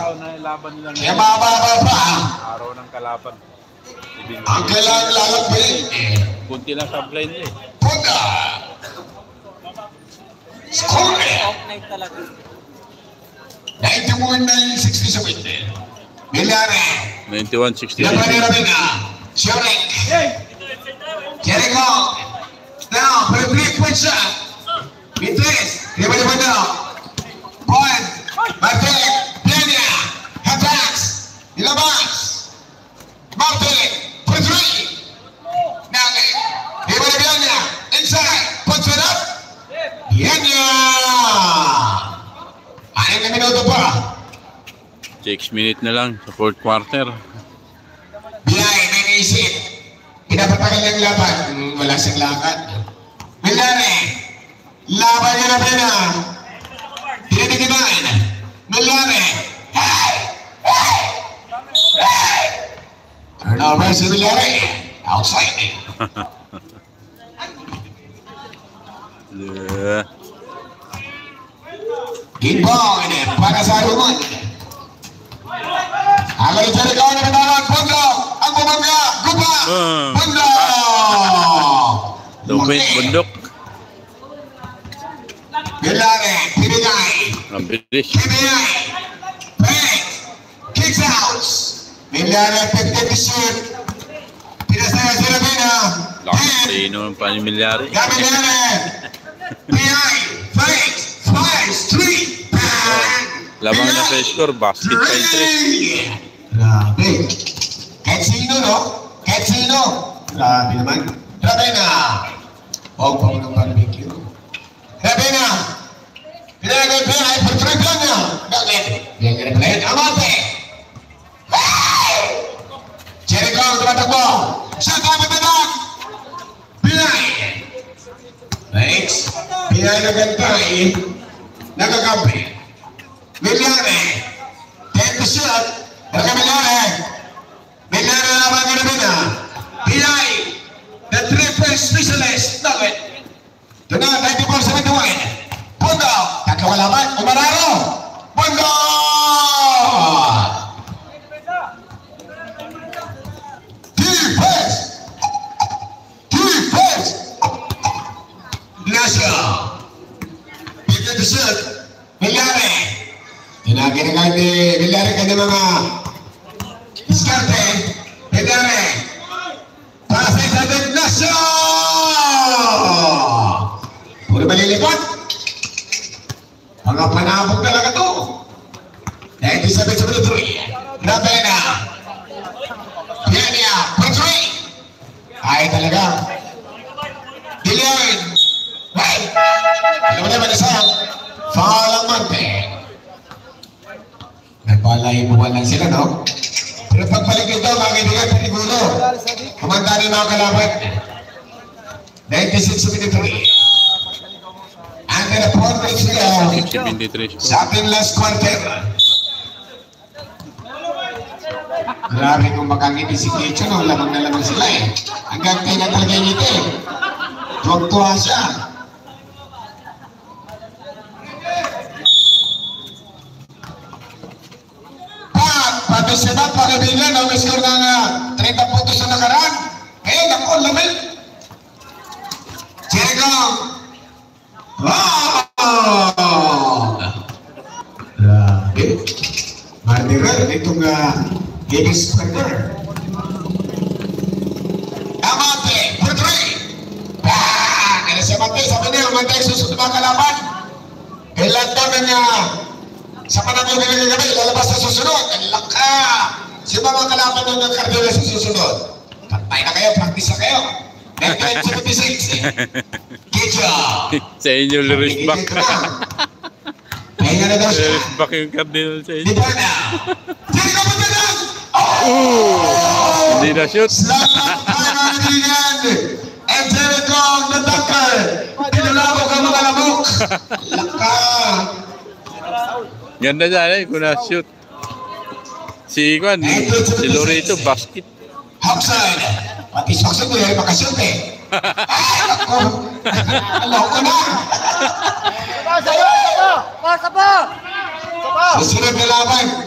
araw na laban nila Kaya mababa pa. Araw ng kalaban. Ang kailangan lalagpin. Kunti lang sa blind eh. Punta. Score. Off night talaga. 91-67. Milyari. 91-60. Laban ni Rabina. Sherek. Jericho. Now, for a 3-point shot. Beatriz. Liban-liban daw. Point. Martin. Plenia. Hatax. Ilabas. Martin. For 3. Nagi. Liban-liban niya. Inside. Puts it up. Yan yan. 6 na minuto pa. 6 minutes na lang sa 4th quarter. Biyay, may naisip. Pinapatagal ng laban. Wala siyang lakad. Milyari. Laban niya na pina. Tinitikitan. Milyari. Hey! Hey! Hey! Turnover si Milyari. Outside. Yeah. Ginbong ini para sa rumon. Agad Jericho na kanalan. Pundo. Ang bumangga. Gupa. Pundo. Dupit, bundok. Milyari. Pinigay. Mabilis. Pinigay. Break. Kicks out. Milyari. 50%. Pinasaya si Rabina. Lakas sino ang panimilyari. Milyari. Pinigay. Break. Slice. 3. Labang na sa score, basket pa yung 3. Grabe. Kahit sino, no? Kahit sino. Grabe naman. Rabina. Huwag pa mo ng barbecue. Rabina. Pinagay pa ay for 3 lang na. Bakit? Ganyan na pala yun. Amate. Jericho, tumatakbo. Siya dapat na lang. Pinay. Thanks. Pinay na gantay. Nagagampi. Milyari. 10%. Baka Milyari. Milyari na naman ka na Bina. Pinay. The 3-point specialist. Bakit? Ito na, 94-71. Pundo. Tatlo kalaban. Umararo. Pundo. Defense. Defense. Ignacio. 50%. Milyari. Tinagin ni Milyari ka ng mga diskarte. Milyari. Para sa isa ng Ignacio. Puro malilipot. Mga panabog talaga to. 97-73. Rabena. Piania. Patrick. Ay talaga. Gillian. Hey. Alam mo naman isa. Foul ang Mante. Nagpalaibuan lang sila, no? Pero pagbalik ito, mga kaibigan, pinigulo. Kumanda ni mga kalaban. 96-73. Under the 4 minutes to go. Sa ating last quarter. Grabe kung makangiti si Kicho, no? Lamang na lamang sila eh. Hanggang tayo na talaga yung ngiti. Tuwag-tuwa siya. Pag-isipan, pag-ibigan, na-score ng 30 puntos na nakaraan. Eh, naku, lamig. Jericho. Wow! Grabe. Mardiral, itong Giggs Squatter. Amate, for 3. Kaya si Amate, sabi niya, umantay susunod mga kalaban. Kailan daw na sa panahon na gabi, lalabas sa susunod. Ang laka! Sino ba mga kalaban ng Cardinals sa susunod? Pantay na kayo, practice na kayo. 1976. Kicho! Sa inyo, lyrics back. Pahinga na daw siya. Lyrics back yung Cardinal sa inyo. Di ba na? Jericho Matalag! Hindi na shoot. Salamat tayo mga kaibigan! And Jericho Matalag! Pinulabo ka mga lamok! Laka! Ganda sana eh, kung na-shoot. Si Juan, si Loreto, basket. Hawkside! Pati Hawkside ko yung makashoot eh. Ay, ako! Alam ko na! Sapa! Susunod na laban.